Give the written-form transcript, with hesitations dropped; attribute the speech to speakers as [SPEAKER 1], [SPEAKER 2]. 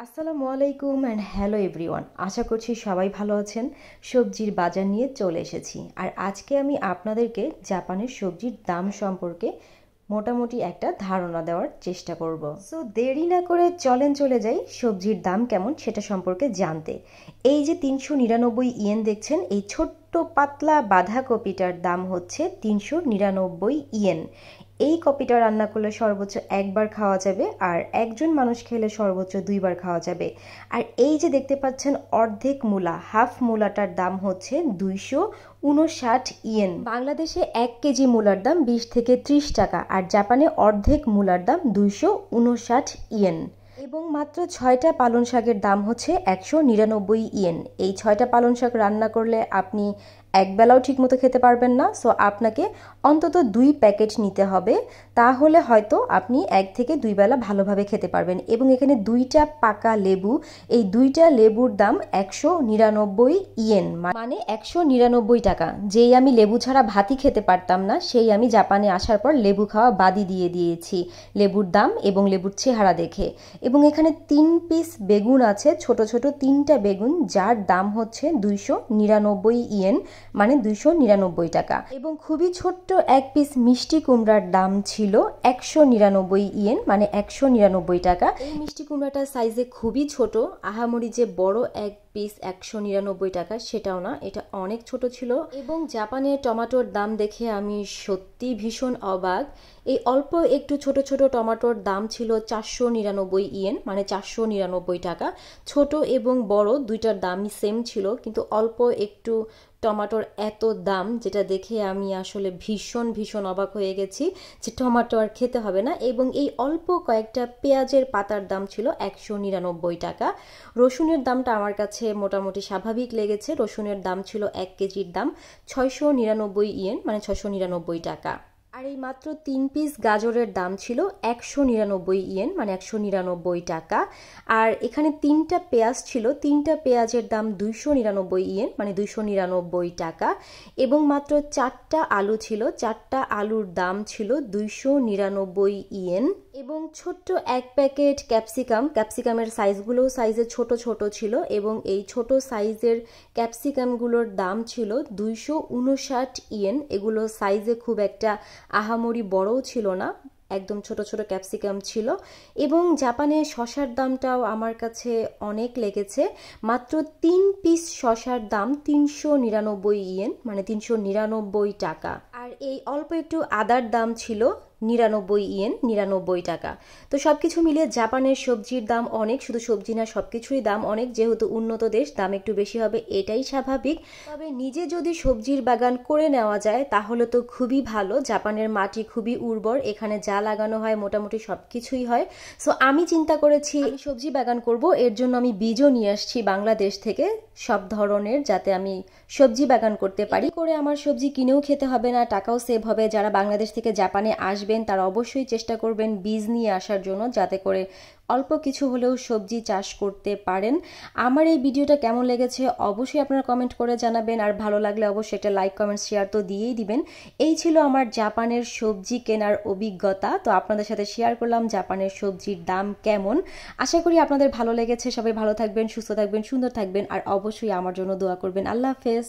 [SPEAKER 1] আসসালামু আলাইকুম and hello everyone. আশা করছি সবাই ভালো আছেন। সবজির বাজার নিয়ে চলে এসেছি, আর আজকে আমি আপনাদেরকে জাপানের সবজির দাম সম্পর্কে মোটামুটি একটা ধারণা দেওয়ার চেষ্টা করব। সো দেরি না করে চলে যাই সবজির দাম কেমন সেটা সম্পর্কে জানতে। এই যে 399 ইয়েন দেখছেন, এই ছোট্ট পাতলা বাঁধাকপিটার দাম হচ্ছে 399 ইয়েন। এই কপিটা রান্না করলে সর্বোচ্চ একবার খাওয়া যাবে, আর একজন মানুষ খেলে সর্বোচ্চ 2বার খাওয়া যাবে। আর এই যে দেখতে পাচ্ছেন অর্ধেক মূলা, হাফ মূলাটার দাম হচ্ছে 259 ইয়েন। বাংলাদেশে 1 কেজি মূলার দাম 20 থেকে 30 টাকা, আর জাপানে অর্ধেক মূলার দাম 259 ইয়েন। এবং মাত্র 6টা পালং শাকের দাম হচ্ছে 199 ইয়েন। এই 6টা পালং শাক রান্না করলে আপনি একবেলাও ঠিকমতো খেতে পারবেন না। সো আপনাকে অন্তত 2 প্যাকেট নিতে হবে, তাহলে হয়তো আপনি 1 থেকে 2 বেলা ভালোভাবে খেতে পারবেন। এবং এখানে 2টা পাকা লেবু, এই 2টা লেবুর দাম 199 ইয়েন, মানে 199 টাকা। যেই আমি লেবু ছাড়া ভাতই খেতে পারতাম না, সেই আমি জাপানে আসার পর লেবু খাওয়া বাদই দিয়ে দিয়েছি লেবুর দাম এবং লেবুর চেহারা দেখে। এবং এখানে 3 পিস বেগুন আছে, ছোট ছোট 3টা বেগুন, যার দাম হচ্ছে 299 ইয়েন, মানে 299 টাকা। এবং খুবই ছোট্ট 1 পিস মিষ্টি কুমড়ার দাম ছিল 199 ইয়েন, মানে 199 টাকা। এই মিষ্টি কুমড়াটার সাইজে খুবই ছোট, আহামরি যে বড় 1 পিস 199 টাকা সেটাও না, এটা অনেক ছোট ছিল। এবং জাপানের টমেটোর দাম দেখে আমি সত্যি ভীষণ অবাক। এই অল্প একটু ছোট ছোট টমেটোর দাম ছিল 499 ইয়েন, মানে 499 টাকা। ছোট এবং বড় দুইটার দামই সেম ছিল, কিন্তু অল্প একটু টমেটোর এত দাম, যেটা দেখে আমি আসলে ভীষণ অবাক হয়ে গেছি যে টমেটো আর খেতে হবে না। এবং এই অল্প কয়েকটা পেঁয়াজের পাতার দাম ছিল 199 টাকা। রসুনের দামটা আমার কাছে মোটামুটি স্বাভাবিক লেগেছে। রসুনের দাম ছিল 1 কেজির দাম 699 ইয়েন, মানে 699 টাকা। আর এই মাত্র 3 পিস গাজরের দাম ছিল 199 ইয়েন, মানে 199 টাকা। আর এখানে 3টা পেঁয়াজ ছিল, 3টা পেঁয়াজের দাম 299 ইয়েন, মানে 299 টাকা। এবং মাত্র 4টা আলু ছিল, 4টা আলুর দাম ছিল 299 ইয়েন। এবং ছোট্ট 1 প্যাকেট ক্যাপসিকামের সাইজে ছোট ছোট ছিল, এবং এই ছোট সাইজের ক্যাপসিকামগুলোর দাম ছিল 259 ইয়েন। এগুলো সাইজে খুব একটা আহামরি বড়ও ছিল না, একদম ছোট ছোট ক্যাপসিকাম ছিল। এবং জাপানের শসার দামটাও আমার কাছে অনেক লেগেছে। মাত্র 3 পিস শসার দাম 399 ইয়েন, মানে 399 টাকা। আর এই অল্প একটু আদার দাম ছিল 99 ইয়েন, 99 টাকা। তো সবকিছু মিলিয়ে জাপানের সবজির দাম অনেক, শুধু সবজি না সবকিছুরই দাম অনেক। যেহেতু উন্নত দেশ, দাম একটু বেশি হবে, এটাই স্বাভাবিক। তবে নিজে যদি সবজির বাগান করে নেওয়া যায় তাহলে তো খুবই ভালো। জাপানের মাটি খুবই উর্বর, এখানে যা লাগানো হয় মোটামুটি সবকিছুই হয়। সো আমি চিন্তা করেছি আমি সবজি বাগান করব, এর জন্য আমি বীজও নিয়ে আসছি বাংলাদেশ থেকে সব ধরনের, যাতে আমি সবজি বাগান করতে পারি। করে আমার সবজি কিনেও খেতে হবে না, টাকাও সেভ হবে। যারা বাংলাদেশ থেকে জাপানে আসবেন তারা অবশ্যই চেষ্টা করবেন বীজ নিয়ে আসার জন্য, যাতে করে অল্প কিছু হলেও সবজি চাষ করতে পারেন। আমার এই ভিডিওটা কেমন লেগেছে অবশ্যই আপনারা কমেন্ট করে জানাবেন, আর ভালো লাগলে অবশ্যই একটা লাইক কমেন্ট শেয়ার তো দিয়েই দিবেন। এই ছিল আমার জাপানের সবজি কেনার অভিজ্ঞতা। তো আপনাদের সাথে শেয়ার করলাম জাপানের সবজির দাম কেমন। আশা করি আপনাদের ভালো লেগেছে। সবাই ভালো থাকবেন, সুস্থ থাকবেন, সুন্দর থাকবেন, আর অবশ্যই আমার জন্য দোয়া করবেন। আল্লাহ হাফেজ।